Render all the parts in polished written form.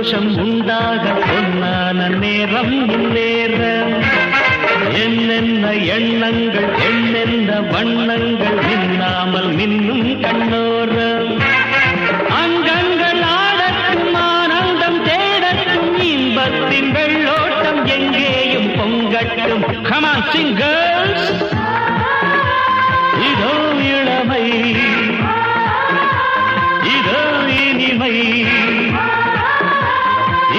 சந்தோஷம் உண்டாக பொன்னான நேரம் இந்நேரம் என்னென்ன எண்ணங்கள் என்னென்ன வண்ணங்கள் மின்னாமல் மின்னும் கண்ணோரம் அங்கங்கள் ஆடட்டும் ஆனந்தம் தேடட்டும் இன்பத்தின் வெள்ளோட்டம் எங்கேயும் பொங்கட்டும். Come on, sing girls. இதோ இளமை இதோ இனிமை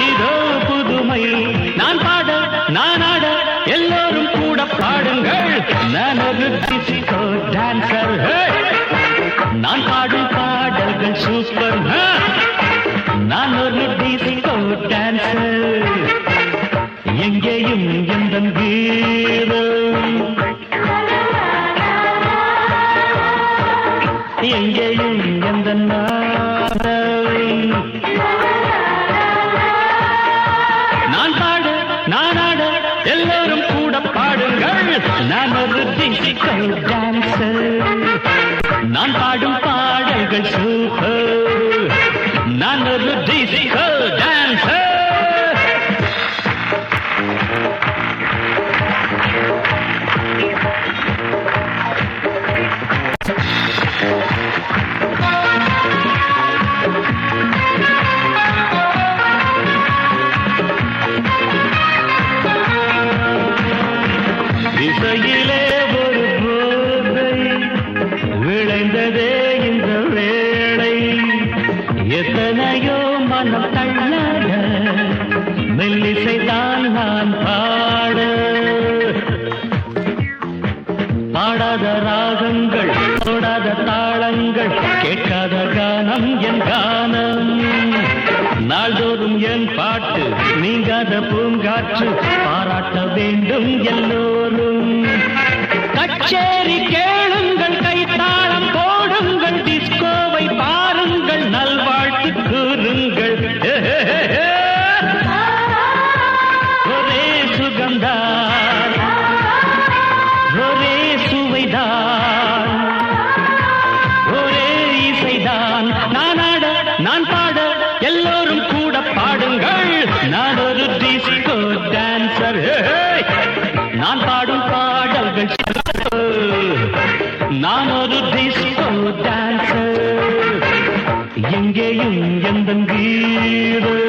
இதோ புதுமை நான் பாட நான் ஆட எல்லோரும் கூட பாடுங்கள். நான் ஒரு டிஸ்கோ டான்சர். நான் பாடும் பாடல்கள் சூப்பர். நான் ஒரு டிஸ்கோ டான்சர். எங்கேயும் எந்த கீதம் எங்கேயும் எந்த நான் பாட நான் ஆட எல்லோரும் கூட பாடுங்கள். நான் ஒரு டிஸ்கோ டான்சர். நான் பாடும் பாடல்கள் சூப்பர். நான் ஒரு டிஸ்கோ டான்சர். இசையிலே ஒரு போதை விளைந்ததே இந்த வேளை. எத்தனையோ மனம் தள்ளாட மெல்லிசைதான் நான் பாட. பாடாத ராகங்கள் தொடாத தாளங்கள் கேட்காத கானம் என் கானம். நாள்தோறும் என் பாட்டு நீங்காத பூங்காற்று பாராட்ட வேண்டும் எல்லோரும். கச்சேரி கேளுங்கள் கைத்தாளம் போடுங்கள் டிஸ்கோவை பாருங்கள் நல்வாழ்த்து கூறுங்கள். ஒரே சுகம்தான் ஒரே சுவைதான் ஒரே இசைதான். நான் ஆட நான் பாட எல்லோரும் கூட பாடுங்கள். நான் ஒரு டிஸ்கோ டான்சர். நான் பாடும் பாடல்கள் நான் ஒரு டிஸ்கோ டான்சர். எங்கேயும் எந்த கீதம்